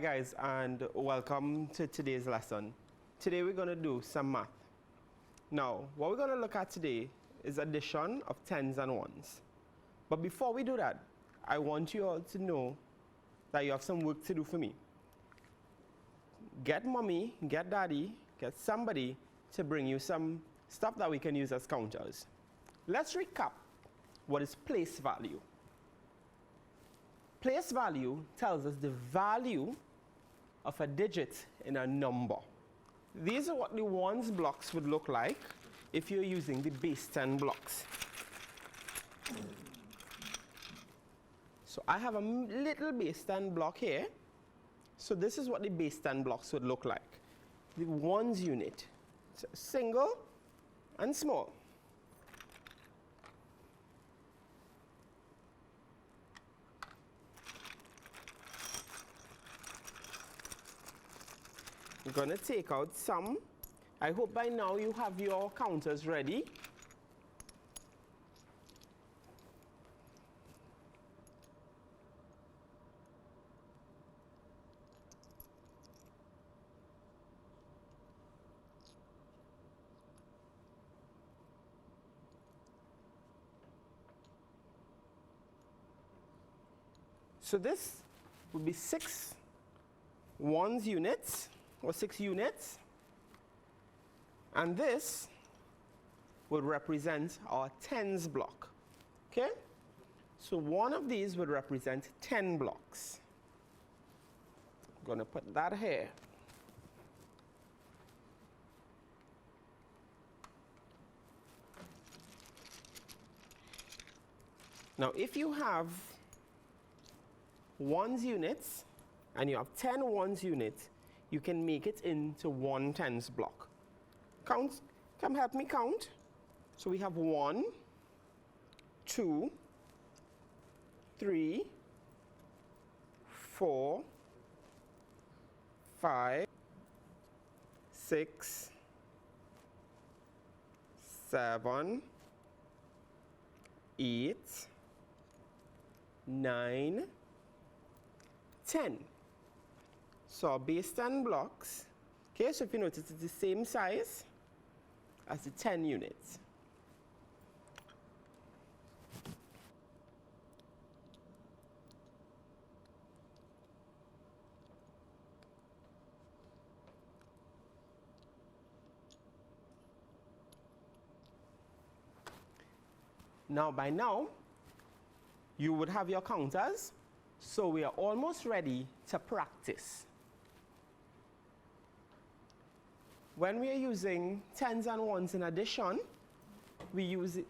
guys, and welcome to today's lesson. Today we're going to do some math. Now, what we're going to look at today is addition of tens and ones. But before we do that, I want you all to know that you have some work to do for me. Get mommy, get daddy, get somebody to bring you some stuff that we can use as counters. Let's recap what is place value. Place value tells us the value of a digit in a number. These are what the ones blocks would look like if you're using the base 10 blocks. So I have a little base 10 block here. So this is what the base 10 blocks would look like. The ones unit, so single and small. We're going to take out some. I hope by now you have your counters ready. So this would be 6 ones units, or 6 units, and this would represent our tens block. Okay? So one of these would represent 10 blocks. I'm going to put that here. Now if you have ones units and you have 10 ones units, you can make it into one tens block. Count, come help me count. So we have 1, 2, 3, 4, 5, 6, 7, 8, 9, 10. So our base 10 blocks, okay, so if you notice it's the same size as the 10 units. Now by now, you would have your counters, so we are almost ready to practice. When we are using tens and ones in addition, we use it.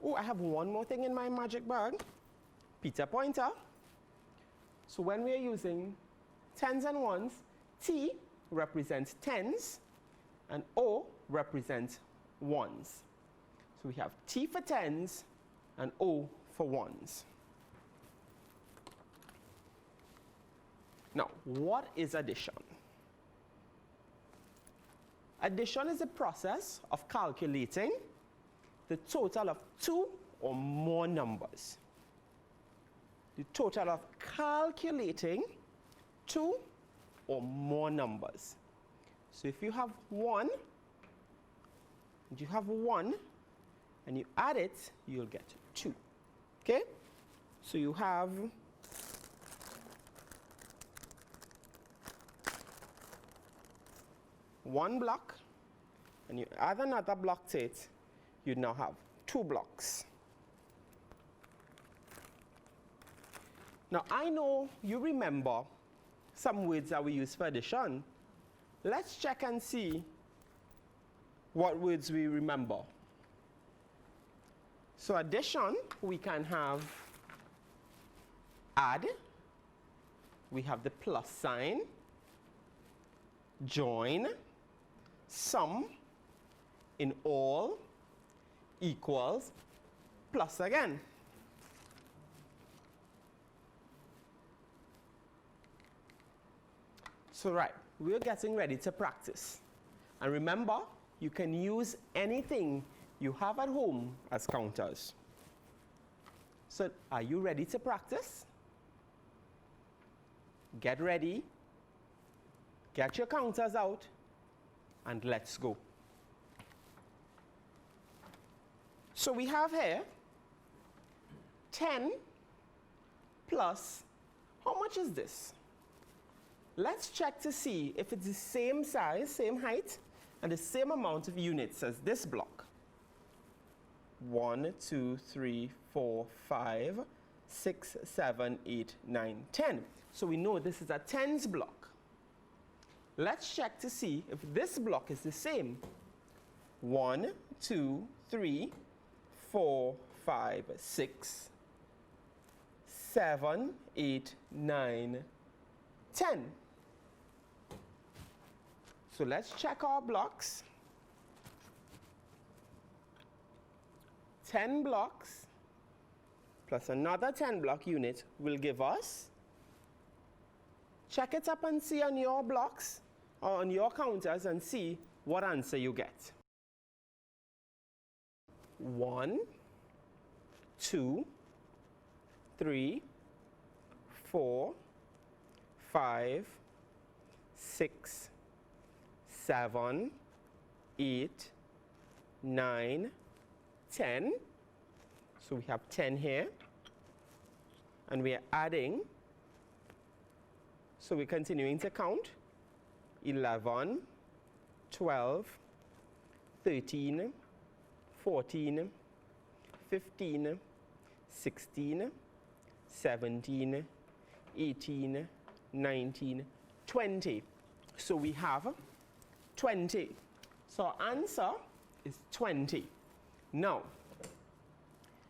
Oh, I have one more thing in my magic bag. Peter pointer. So when we are using tens and ones, T represents tens and O represents ones. So we have T for tens and O for ones. Now, what is addition? Addition is a process of calculating the total of 2 or more numbers. The total of calculating 2 or more numbers. So if you have 1, and you add it, you'll get 2. Okay? So you have 1 block, and you add another block to it, you now have 2 blocks. Now I know you remember some words that we use for addition. Let's check and see what words we remember. So addition, we can have add, we have the plus sign, join, sum, in all, equals, plus again. So right, we're getting ready to practice. And remember, you can use anything you have at home as counters. So are you ready to practice? Get ready, Get your counters out and let's go. So we have here 10 plus, how much is this? Let's check to see if it's the same size, same height, and the same amount of units as this block. 1, 2, 3, 4, 5, 6, 7, 8, 9, 10. So we know this is a tens block. Let's check to see if this block is the same. 1, 2, 3, 4, 5, 6, 7, 8, 9, 10. So let's check our blocks. 10 blocks plus another 10 block unit will give us, check it up and see on your blocks or on your counters and see what answer you get. 1, 2, 3, 4, 5, 6, 7, 8, 9, 10. So we have 10 here. And we are adding. So we're continuing to count. 11, 12, 13, 14, 15, 16, 17, 18, 19, 20. So we have 20. So our answer is 20. Now,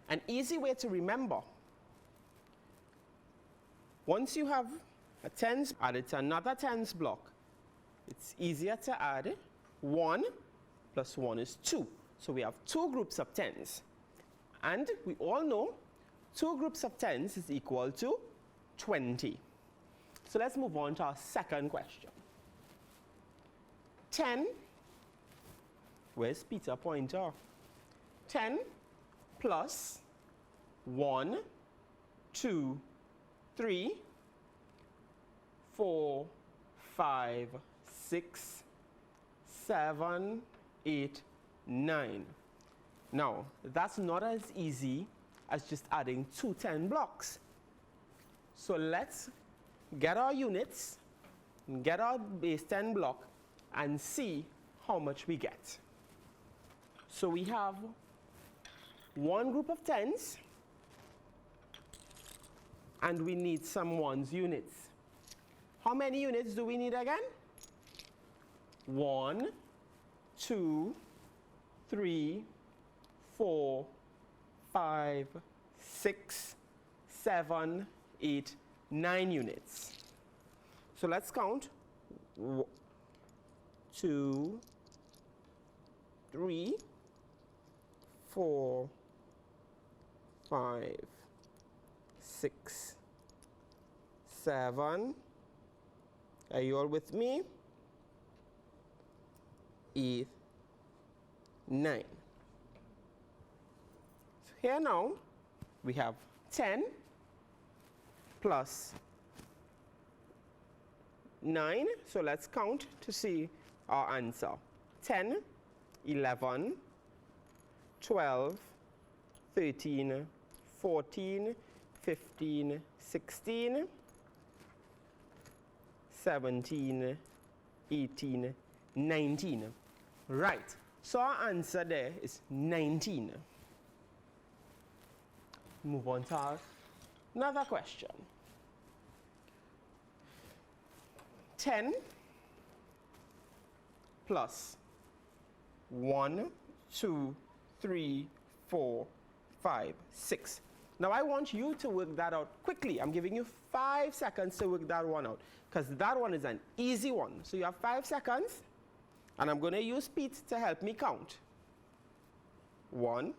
an easy way to remember, once you have a tens added to another tens block, it's easier to add 1 plus 1 is 2. So we have 2 groups of tens. And we all know 2 groups of tens is equal to 20. So let's move on to our second question. 10, where's Peter pointer? 10 plus 1, 2, 3, 4, 5, 6, 7, 8, 9. Now, that's not as easy as just adding 2 10 blocks. So let's get our units, get our base 10 block, and see how much we get. So we have one group of tens, and we need some ones units. How many units do we need again? 1, 2, 3, 4, 5, 6, 7, 8, 9 units. So let's count. 2, 3, 4, 5, 6, 7. Are you all with me? 8, 9. So here now we have 10 plus 9. So let's count to see our answer. 10, 11, 12, 13, 14, 15, 16, 17, 18, 19. Right. So our answer there is 19. Move on to our another question. 10 plus 1, 2, 3, 4, 5, 6. Now I want you to work that out quickly. I'm giving you 5 seconds to work that one out, because that one is an easy one. So you have 5 seconds, and I'm going to use Pete to help me count. 1, 2.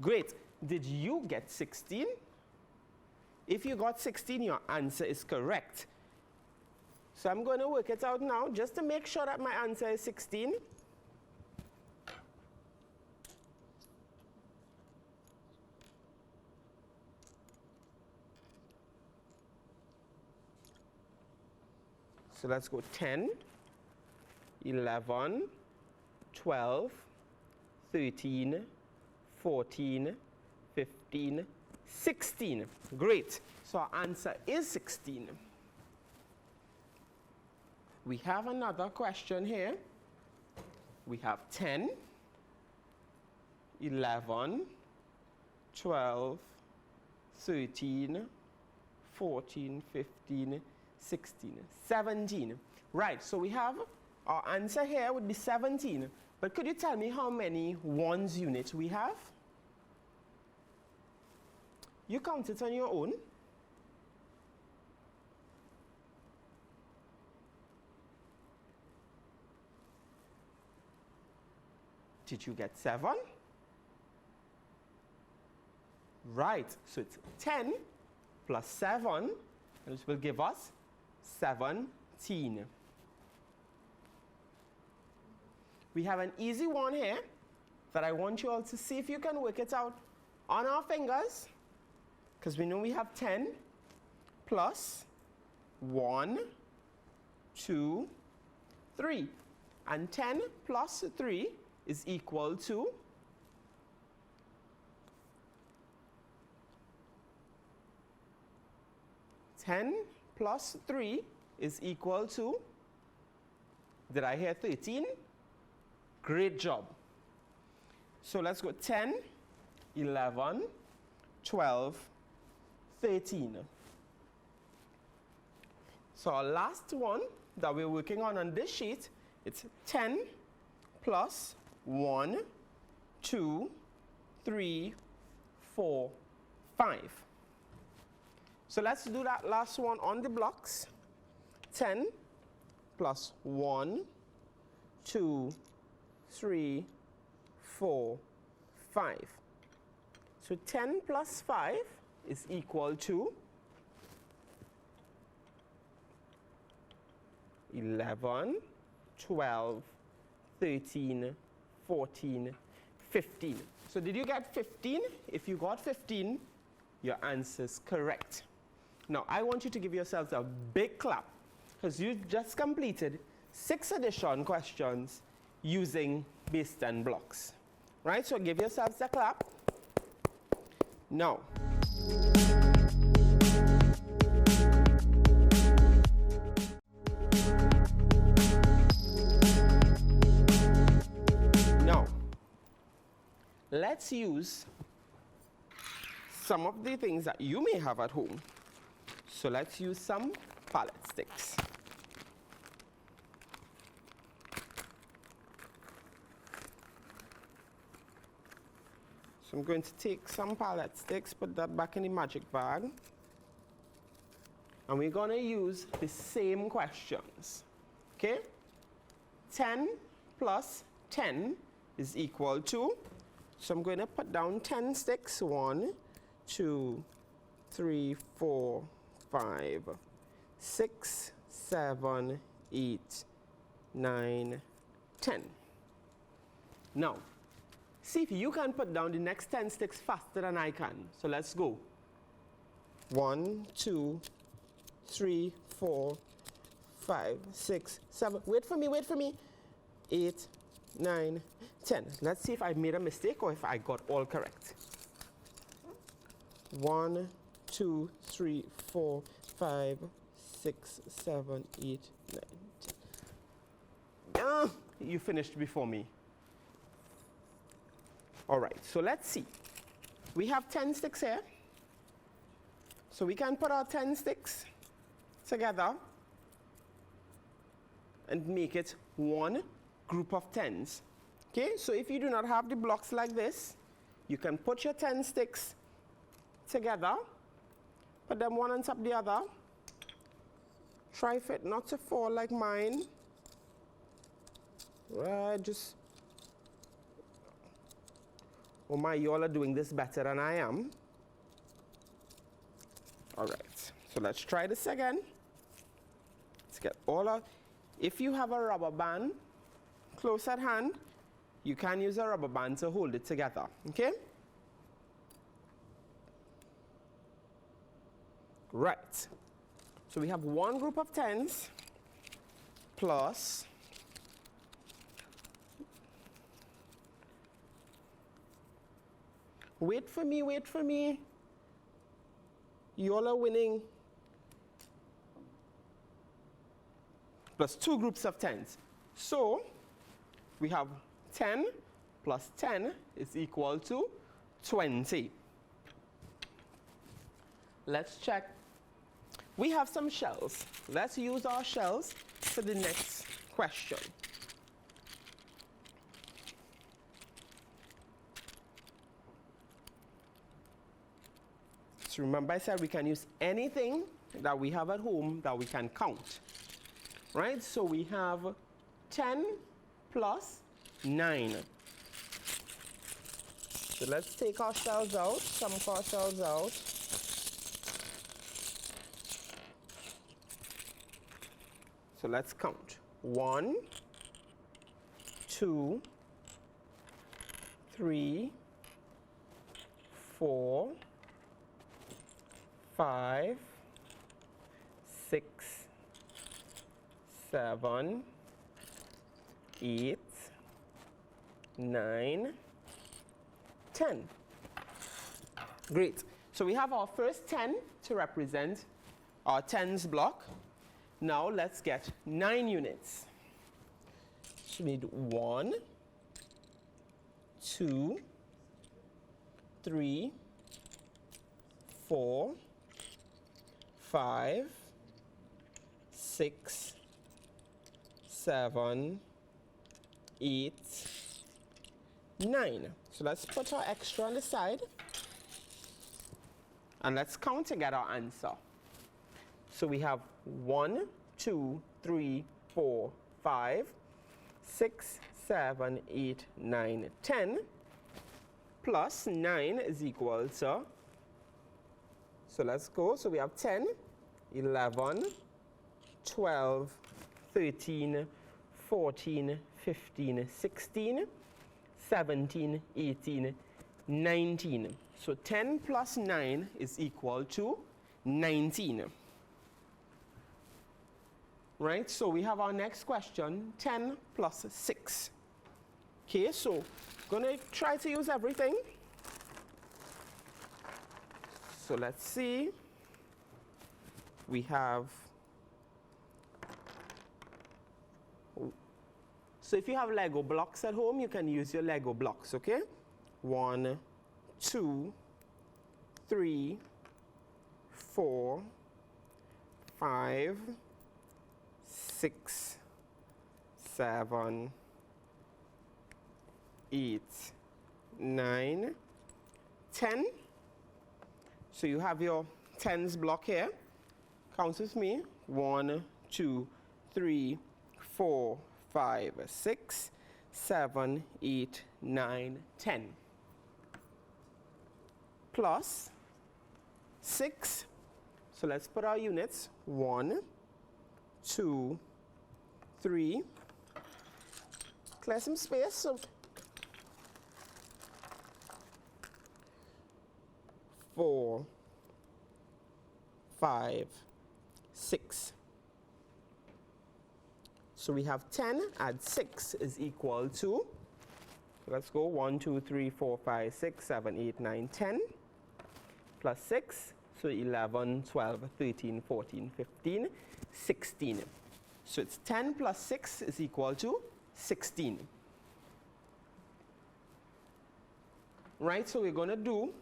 Great. Did you get 16? If you got 16, your answer is correct. So I'm going to work it out now just to make sure that my answer is 16. So let's go 10, 11, 12, 13, 14, 15, 16. Great. So our answer is 16. We have another question here. We have 10, 11, 12, 13, 14, 15, 16, 17. Right, so we have our answer here would be 17. But could you tell me how many ones units we have? You count it on your own. Did you get 7? Right, so it's 10 plus 7, and this will give us 17. We have an easy one here that I want you all to see if you can work it out on our fingers, because we know we have 10 plus 1, 2, 3. And 10 plus 3 is equal to 10 plus 3 is equal to, did I hear 13? Great job. So let's go 10, 11, 12, 13. So our last one that we're working on this sheet, it's 10 plus 1, 2, 3, 4, 5. So let's do that last one on the blocks. 10 plus 1, 2, 3, 4, 5. So 10 plus 5 is equal to 11, 12, 13, 14, 15. So did you get 15? If you got 15, your answer is correct. Now, I want you to give yourselves a big clap because you just completed 6 addition questions using base 10 blocks. Right? So give yourselves a clap. Now, let's use some of the things that you may have at home. So let's use some palette sticks. So I'm going to take some palette sticks, put that back in the magic bag. And we're going to use the same questions. Okay? 10 plus 10 is equal to, so I'm going to put down 10 sticks. 1, 2, 3, 4, 5, 6, 7, 8, 9, 10. Now, see if you can put down the next 10 sticks faster than I can. So let's go. 1, 2, 3, 4, 5, 6, 7. Wait for me, wait for me. 8, 9, 10. Let's see if I made a mistake or if I got all correct. 1, 2, 3, 4, 5, 6, 7, 8, 9, 10. You finished before me. All right, so let's see. We have 10 sticks here. So we can put our 10 sticks together and make it one group of 10s. Okay, so if you do not have the blocks like this, you can put your 10 sticks together, put them one on top of the other. Try for it not to fall like mine. Right, just, oh my, you all are doing this better than I am. All right, so let's try this again. Let's get all of, if you have a rubber band close at hand, you can use a rubber band to hold it together, okay? Right, so we have one group of 10s. plus wait for me. You all are winning. Plus 2 groups of 10s. So we have 10 plus 10 is equal to 20. Let's check. We have some shells. Let's use our shells for the next question. So remember I said we can use anything that we have at home that we can count. Right? So we have 10 plus 9. So let's take our shells out, some of our shells out. So let's count. 1, 2, 3, 4, 5, 6, 7, 8, 9, 10. Great. So we have our first 10 to represent our tens block. Now let's get 9 units. So we need 1, 2, 3, 4, 5, 6, 7, 8, 9. So let's put our extra on the side and let's count to get our answer. So we have 1, 2, 3, 4, 5, 6, 7, 8, 9, 10 plus 9 is equal to, so let's go. So we have 10, 11, 12, 13, 14, 15, 16, 17, 18, 19. So 10 plus 9 is equal to 19. Right, so we have our next question, 10 plus 6. Okay, so gonna try to use everything. So let's see. We have, so if you have Lego blocks at home, you can use your Lego blocks, okay? 1, 2, 3, 4, 5, 6, 7, 8, 9, 10. So you have your tens block here. Count with me. 1, 2, 3, 4, 5, 6, 7, 8, 9, 10. Plus 6. So let's put our units. 1, 2, 3. Clear some space. So 4, 5, 6. So we have 10 add 6 is equal to, let's go 1, 2, 3, 4, 5, 6, 7, 8, 9, 10 plus 6. So 11, 12, 13, 14, 15, 16. So it's 10 plus 6 is equal to 16. Right, so we're going to do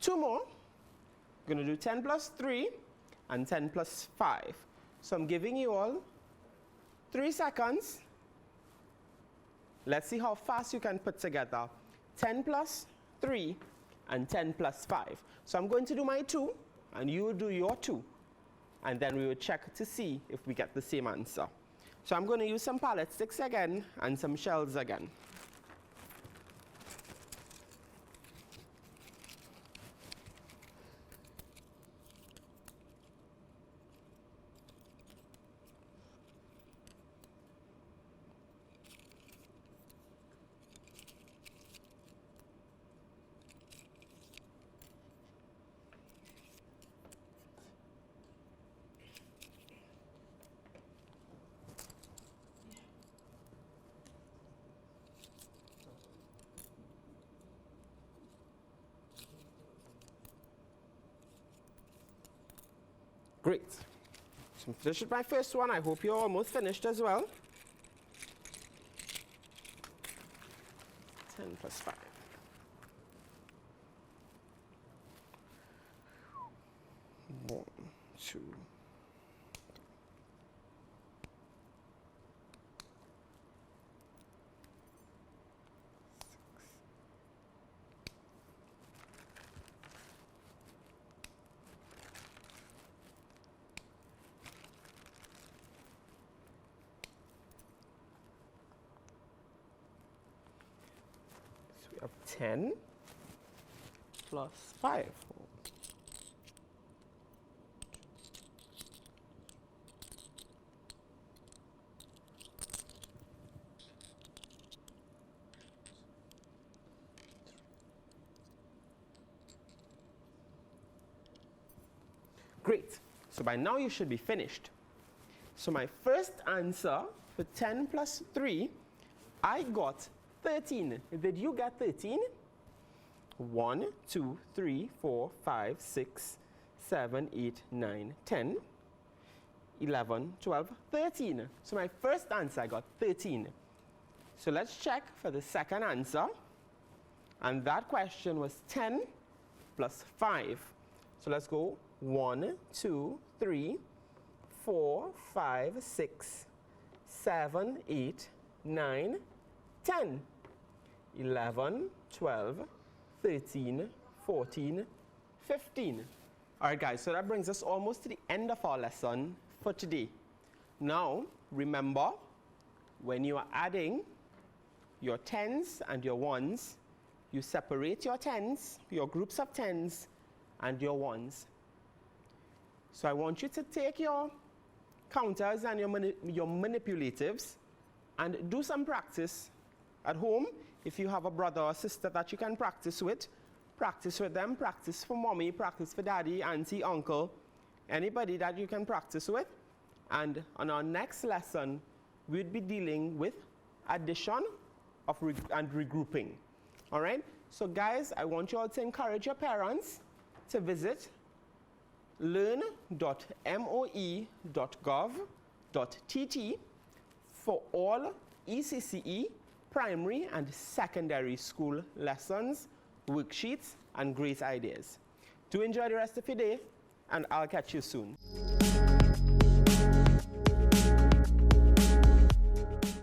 2 more. We're going to do 10 plus 3 and 10 plus 5. So I'm giving you all 3 seconds. Let's see how fast you can put together 10 plus 3 and 10 plus 5. So I'm going to do my 2 and you will do your 2. And then we will check to see if we get the same answer. So I'm going to use some palette sticks again and some shells again. Great. So I'm finished with my first one. I hope you're almost finished as well. 10 plus 5. One, two. So we have 10 plus 5. Great. So by now you should be finished. So my first answer for 10 plus 3, I got 13. Did you get 13? 1, 2, 3, 4, 5, 6, 7, 8, 9, 10, 11, 12, 13. So my first answer, I got 13. So let's check for the second answer. And that question was 10 plus 5. So let's go 1, 2, 3, 4, 5, 6, 7, 8, 9, 10, 11, 12, 13, 14, 15. All right, guys, so that brings us almost to the end of our lesson for today. Now, remember, when you are adding your tens and your ones, you separate your tens, your groups of tens, and your ones. So I want you to take your counters and your manipulatives and do some practice at home. If you have a brother or sister that you can practice with them, practice for mommy, practice for daddy, auntie, uncle, anybody that you can practice with. And on our next lesson, we'll be dealing with addition and regrouping. All right? So guys, I want you all to encourage your parents to visit learn.moe.gov.tt for all ECCE primary and secondary school lessons, worksheets, and great ideas. Do enjoy the rest of your day, and I'll catch you soon.